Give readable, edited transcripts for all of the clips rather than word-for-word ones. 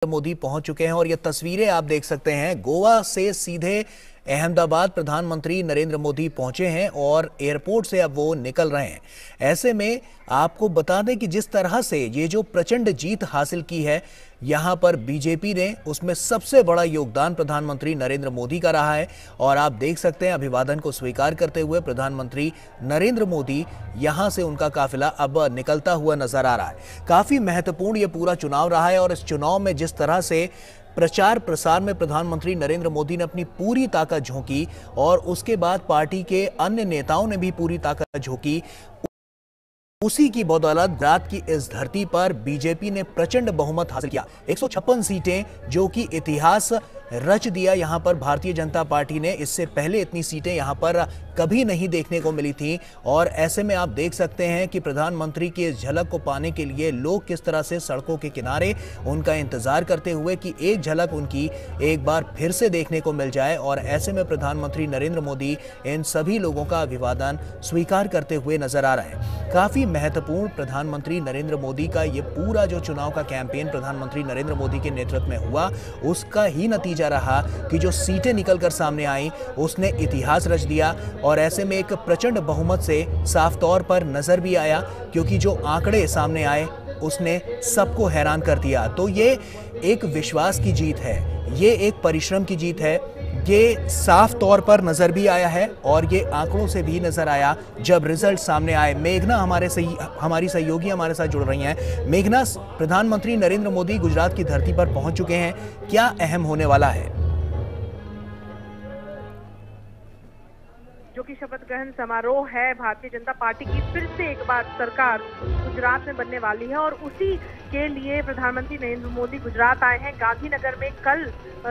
मोदी पहुंच चुके हैं और ये तस्वीरें आप देख सकते हैं। गोवा से सीधे अहमदाबाद प्रधानमंत्री नरेंद्र मोदी पहुंचे हैं और एयरपोर्ट से अब वो निकल रहे हैं। ऐसे में आपको बता दें कि जिस तरह से ये जो प्रचंड जीत हासिल की है यहां पर बीजेपी ने, उसमें सबसे बड़ा योगदान प्रधानमंत्री नरेंद्र मोदी का रहा है। और आप देख सकते हैं अभिवादन को स्वीकार करते हुए प्रधानमंत्री नरेंद्र मोदी यहां से उनका काफिला अब निकलता हुआ नजर आ रहा है। काफी महत्वपूर्ण ये पूरा चुनाव रहा है और इस चुनाव में जिस तरह से प्रचार प्रसार में प्रधानमंत्री नरेंद्र मोदी ने अपनी पूरी ताकत झोंकी और उसके बाद पार्टी के अन्य नेताओं ने भी पूरी ताकत झोंकी, उसी की बदौलत गुजरात की इस धरती पर बीजेपी ने प्रचंड बहुमत हासिल किया। 156 सीटें, जो कि इतिहास रच दिया यहां पर भारतीय जनता पार्टी ने। इससे पहले इतनी सीटें यहां पर कभी नहीं देखने को मिली थी। और ऐसे में आप देख सकते हैं कि प्रधानमंत्री की इस झलक को पाने के लिए लोग किस तरह से सड़कों के किनारे उनका इंतजार करते हुए कि एक झलक उनकी एक बार फिर से देखने को मिल जाए। और ऐसे में प्रधानमंत्री नरेंद्र मोदी इन सभी लोगों का अभिवादन स्वीकार करते हुए नजर आ रहे हैं। काफी महत्वपूर्ण प्रधानमंत्री नरेंद्र मोदी का ये पूरा जो चुनाव का कैंपेन प्रधानमंत्री नरेंद्र मोदी के नेतृत्व में हुआ, उसका ही नतीजा रहा कि जो सीटें निकलकर सामने आई उसने इतिहास रच दिया। और ऐसे में एक प्रचंड बहुमत से साफ तौर पर नजर भी आया, क्योंकि जो आंकड़े सामने आए उसने सबको हैरान कर दिया। तो ये एक विश्वास की जीत है, ये एक परिश्रम की जीत है, ये साफ तौर पर नजर भी आया है और ये आंकड़ों से भी नजर आया जब रिजल्ट सामने आए। मेघना हमारी सहयोगी हमारे साथ जुड़ रही हैं। मेघना, प्रधानमंत्री नरेंद्र मोदी गुजरात की धरती पर पहुंच चुके हैं, क्या अहम होने वाला है? जो कि शपथ ग्रहण समारोह है भारतीय जनता पार्टी की फिर से एक बार सरकार गुजरात में बनने वाली है और उसी के लिए प्रधानमंत्री नरेंद्र मोदी गुजरात आए हैं। गांधीनगर में कल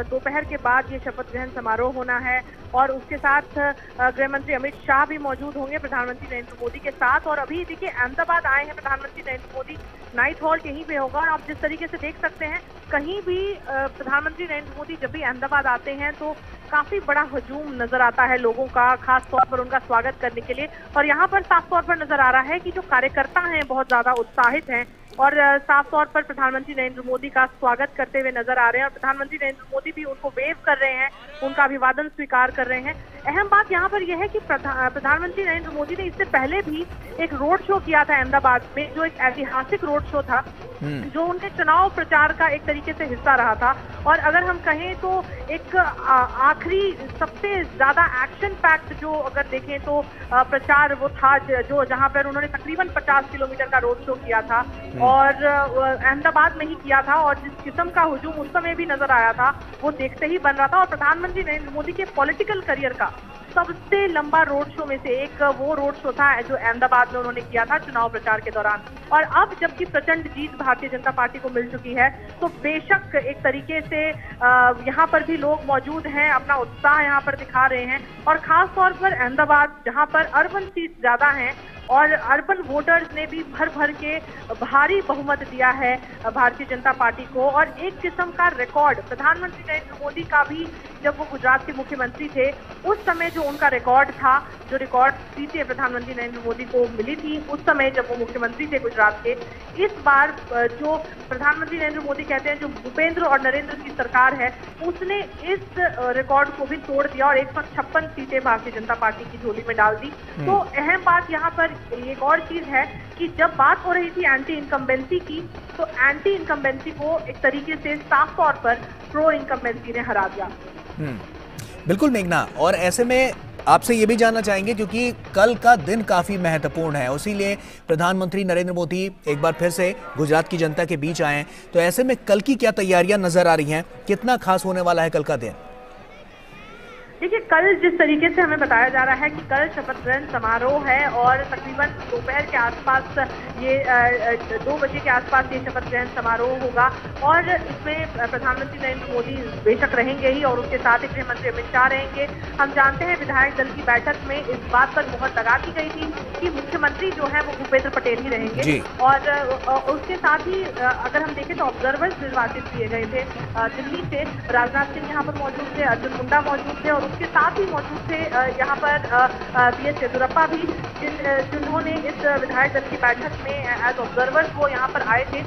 दोपहर के बाद ये शपथ ग्रहण समारोह होना है और उसके साथ गृह मंत्री अमित शाह भी मौजूद होंगे प्रधानमंत्री नरेंद्र मोदी के साथ। और अभी देखिए अहमदाबाद आए हैं प्रधानमंत्री नरेंद्र मोदी, नाइट हॉल्ट यहीं पे होगा। और आप जिस तरीके से देख सकते हैं कहीं भी प्रधानमंत्री नरेंद्र मोदी जब भी अहमदाबाद आते हैं तो काफी बड़ा हजूम नजर आता है लोगों का, खास तौर पर उनका स्वागत करने के लिए। और यहाँ पर साफ तौर पर नजर आ रहा है कि जो कार्यकर्ता हैं बहुत ज्यादा उत्साहित हैं और साफ तौर पर प्रधानमंत्री नरेंद्र मोदी का स्वागत करते हुए नजर आ रहे हैं। और प्रधानमंत्री नरेंद्र मोदी भी उनको वेव कर रहे हैं, उनका अभिवादन स्वीकार कर रहे हैं। अहम बात यहाँ पर यह है कि प्रधानमंत्री नरेंद्र मोदी ने इससे पहले भी एक रोड शो किया था अहमदाबाद में, जो एक ऐतिहासिक रोड शो था जो उनके चुनाव प्रचार का एक तरीके से हिस्सा रहा था। और अगर हम कहें तो एक आखिरी सबसे ज्यादा एक्शन पैक्ड जो अगर देखें तो प्रचार वो था जो जहां पर उन्होंने तकरीबन 50 किलोमीटर का रोड शो किया था और अहमदाबाद में ही किया था। और जिस किस्म का हुजूम उस समय भी नजर आया था वो देखते ही बन रहा था। और प्रधानमंत्री नरेंद्र मोदी के पॉलिटिकल करियर का सबसे लंबा रोड शो में से एक वो रोड शो था जो अहमदाबाद में उन्होंने किया था चुनाव प्रचार के दौरान। और अब जबकि प्रचंड जीत भारतीय जनता पार्टी को मिल चुकी है तो बेशक एक तरीके से यहाँ पर भी लोग मौजूद हैं, अपना उत्साह यहाँ पर दिखा रहे हैं। और खास तौर पर अहमदाबाद जहाँ पर अर्बन सीट ज्यादा हैं और अर्बन वोटर्स ने भी भर भर के भारी बहुमत दिया है भारतीय जनता पार्टी को। और एक किस्म का रिकॉर्ड प्रधानमंत्री नरेंद्र मोदी का भी जब वो गुजरात के मुख्यमंत्री थे उस समय जो उनका रिकॉर्ड था, जो रिकॉर्ड सीटें प्रधानमंत्री नरेंद्र मोदी को मिली थी उस समय जब वो मुख्यमंत्री थे गुजरात के, इस बार जो प्रधानमंत्री नरेंद्र मोदी कहते हैं जो भूपेंद्र और नरेंद्र की सरकार है उसने इस रिकॉर्ड को भी तोड़ दिया और 156 सीटें भारतीय जनता पार्टी की झोली में डाल दी। तो अहम बात यहाँ पर एक और चीज है कि जब बात हो रही थी एंटी इनकम्बेंसी की तो एंटी इनकम्बेंसी को एक तरीके से साफ तौर पर प्रो इनकम्बेंसी ने हरा दिया। बिल्कुल मेघना, और ऐसे में आपसे ये भी जानना चाहेंगे क्योंकि कल का दिन काफी महत्वपूर्ण है, इसीलिए प्रधानमंत्री नरेंद्र मोदी एक बार फिर से गुजरात की जनता के बीच आए हैं। तो ऐसे में कल की क्या तैयारियां नजर आ रही हैं, कितना खास होने वाला है कल का दिन? देखिए कल जिस तरीके से हमें बताया जा रहा है कि कल शपथ ग्रहण समारोह है और तकरीबन दोपहर के आसपास ये 2 बजे के आसपास ये शपथ ग्रहण समारोह होगा। और इसमें प्रधानमंत्री नरेंद्र मोदी बेशक रहेंगे ही और उसके साथ ही गृह मंत्री अमित शाह रहेंगे। हम जानते हैं विधायक दल की बैठक में इस बात पर मुहर लगा दी गई थी कि मुख्यमंत्री जो है वो भूपेंद्र पटेल ही रहेंगे। और उसके साथ ही अगर हम देखें तो ऑब्जर्वर्स निर्वाचित किए गए थे दिल्ली से, राजनाथ सिंह यहाँ पर मौजूद थे, अर्जुन मुंडा मौजूद थे और उसके साथ ही मौजूद थे यहाँ पर बीएस येदियुरप्पा भी, जिन्होंने इस विधायक दल की बैठक में एज ऑब्जर्वर वो यहाँ पर आए थे।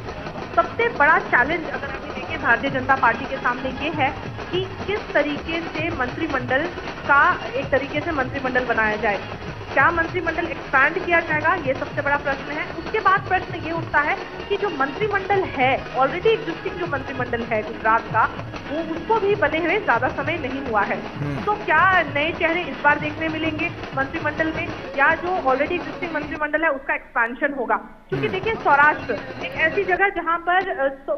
सबसे बड़ा चैलेंज अगर हम देखें भारतीय जनता पार्टी के सामने ये है कि किस तरीके से मंत्रिमंडल का एक तरीके से मंत्रिमंडल बनाया जाए। क्या मंत्रिमंडल एक्सपैंड किया जाएगा, ये सबसे बड़ा प्रश्न है। उसके बाद प्रश्न ये उठता है कि जो मंत्रिमंडल है, ऑलरेडी एग्जिस्टिंग जो मंत्रिमंडल है गुजरात का, वो उसको भी बने हुए ज्यादा समय नहीं हुआ है। तो क्या नए चेहरे इस बार देखने मिलेंगे मंत्रिमंडल में, या जो ऑलरेडी एग्जिस्टिंग मंत्रिमंडल है उसका एक्सपेंशन होगा? क्योंकि देखिए, सौराष्ट्र एक ऐसी जगह जहां पर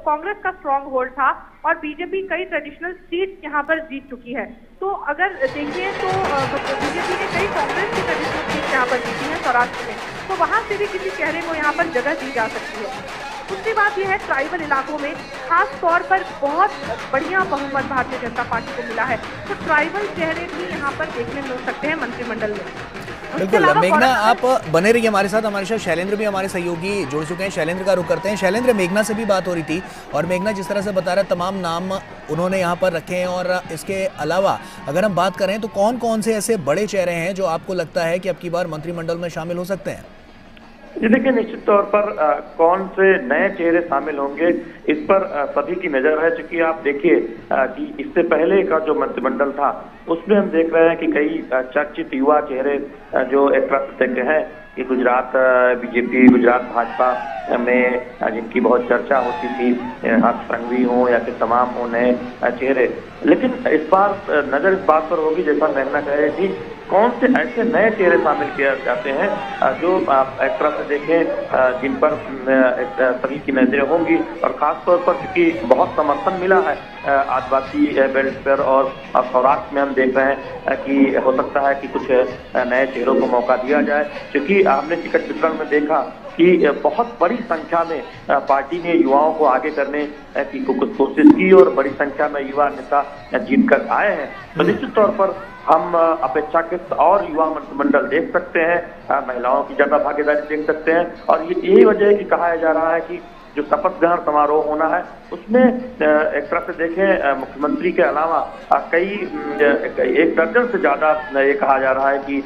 कांग्रेस का स्ट्रॉन्ग होल्ड था और बीजेपी कई ट्रेडिशनल सीट यहाँ पर जीत चुकी है। तो अगर देखिए तो बीजेपी ने कई कांग्रेस की ट्रेडिशनल सीट यहाँ पर जीती है सौराष्ट्र में, तो वहां से भी किसी चेहरे को यहाँ पर जगह दी जा सकती है। दूसरी बात यह है, ट्राइबल इलाकों में खास तौर पर बहुत बढ़िया बहुमत भारतीय जनता पार्टी को मिला है, तो ट्राइबल चेहरे भी यहाँ पर देखने मिल सकते हैं मंत्रिमंडल में। बिल्कुल मेघना, आप बने रहिए हमारे साथ। हमारे साथ शैलेंद्र भी हमारे सहयोगी जुड़ चुके हैं। शैलेंद्र का रुख करते हैं। शैलेंद्र, मेघना से भी बात हो रही थी और मेघना जिस तरह से बता रहा है तमाम नाम उन्होंने यहाँ पर रखे हैं, और इसके अलावा अगर हम बात करें तो कौन कौन से ऐसे बड़े चेहरे हैं जो आपको लगता है कि अब की बार मंत्रिमंडल में शामिल हो सकते हैं? जी देखिए, निश्चित तौर पर कौन से नए चेहरे शामिल होंगे इस पर सभी की नजर है। चूंकि आप देखिए कि इससे पहले का जो मंत्रिमंडल था उसमें हम देख रहे हैं कि कई चर्चित युवा चेहरे जो एक तरह से हैं कि गुजरात बीजेपी, गुजरात भाजपा में जिनकी बहुत चर्चा होती थी, हर्ष संघवी हो या फिर तमाम नए चेहरे। लेकिन इस बार नजर इस बात पर होगी, जैसा मेघना कह रही थी, कौन से ऐसे नए चेहरे शामिल किए जाते हैं जो एक तरह से देखें जिन पर सभी की नजरें होंगी। और खास तौर पर क्योंकि बहुत समर्थन मिला है आदिवासी बेल्ट पर और सौराष्ट्र में, हम देख रहे हैं कि हो सकता है कि कुछ नए चेहरों को मौका दिया जाए। क्योंकि हमने टिकट वितरण में देखा कि बहुत बड़ी संख्या में पार्टी ने युवाओं को आगे करने की कुछ कोशिश की और बड़ी संख्या में युवा नेता जीत कर आए हैं। तो निश्चित तौर पर हम अपेक्षाकृत और युवा मंत्रिमंडल देख सकते हैं, महिलाओं की ज्यादा भागीदारी देख सकते हैं। और यही वजह है कि कहा जा रहा है कि जो शपथ ग्रहण समारोह होना है उसमें एक तरह से देखें मुख्यमंत्री के अलावा कई एक दर्जन से ज्यादा ये कहा जा रहा है कि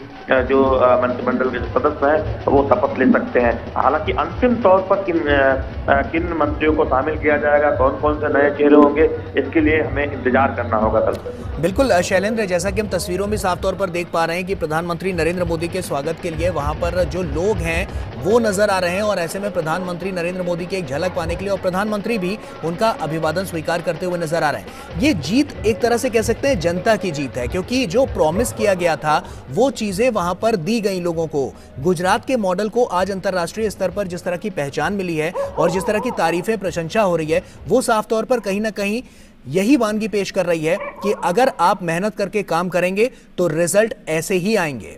जो मंत्रिमंडल के सदस्य हैं वो शपथ ले सकते हैं। हालांकि अंतिम तौर पर किन मंत्रियों को शामिल किया जाएगा, कौन कौन से नए चेहरे होंगे, इसके लिए हमें इंतजार करना होगा कल से। बिल्कुल शैलेंद्र, जैसा कि हम तस्वीरों में साफ तौर पर देख पा रहे हैं कि प्रधानमंत्री नरेंद्र मोदी के स्वागत के लिए वहां पर जो लोग हैं वो नजर आ रहे हैं, और ऐसे में प्रधानमंत्री नरेंद्र मोदी की एक झलक पाने के लिए और प्रधानमंत्री भी उनका अभिवादन स्वीकार करते हुए नजर आ रहे हैं। ये जीत एक तरह से कह सकते हैं जनता की जीत है, क्योंकि जो प्रॉमिस किया गया था वो चीजें वहां पर दी गई लोगों को। गुजरात के मॉडल को आज अंतर्राष्ट्रीय स्तर पर जिस तरह की पहचान मिली है और जिस तरह की तारीफें, प्रशंसा हो रही है, वो साफ तौर पर कहीं ना कहीं यही वानगी पेश कर रही है कि अगर आप मेहनत करके काम करेंगे तो रिजल्ट ऐसे ही आएंगे।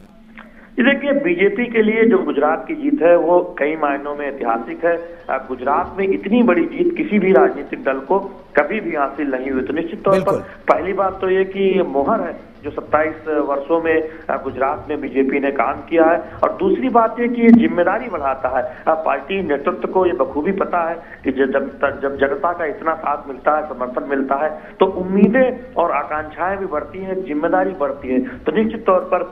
देखिए, बीजेपी के लिए जो गुजरात की जीत है वो कई मायनों में ऐतिहासिक है। गुजरात में इतनी बड़ी जीत किसी भी राजनीतिक दल को कभी भी हासिल नहीं हुई। तो निश्चित तौर पर पहली बात तो ये कि ये मोहर है जो 27 वर्षों में गुजरात में बीजेपी ने काम किया है। और दूसरी बात ये कि ये जिम्मेदारी बढ़ाता है। पार्टी नेतृत्व को ये बखूबी पता है कि जब जनता का इतना साथ मिलता है, समर्थन मिलता है, तो उम्मीदें और आकांक्षाएं भी बढ़ती हैं, जिम्मेदारी बढ़ती है। तो निश्चित तौर पर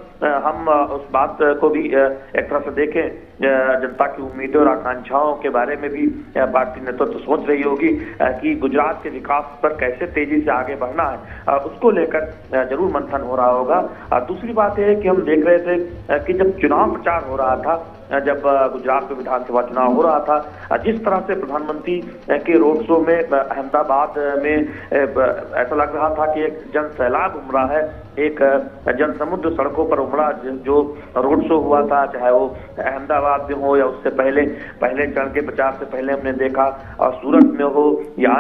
हम उस बात को भी एक तरह से देखें, जनता की उम्मीदों और आकांक्षाओं के बारे में भी पार्टी नेतृत्व सोच रही होगी कि गुजरात के विकास पर कैसे तेजी से आगे बढ़ना है, उसको लेकर जरूर मंथन हो रहा होगा। दूसरी बात यह है कि हम देख रहे थे कि जब चुनाव प्रचार हो रहा था, जब गुजरात में विधानसभा चुनाव हो रहा था, जिस तरह से प्रधानमंत्री के रोड शो में अहमदाबाद में ऐसा लग रहा था कि एक जन सैलाब उमड़ा है, एक जन समुद्र सड़कों पर उमड़ा। जो रोड शो हुआ था, चाहे वो अहमदाबाद में हो या उससे पहले चरण के प्रचार से पहले हमने देखा, और सूरत में हो या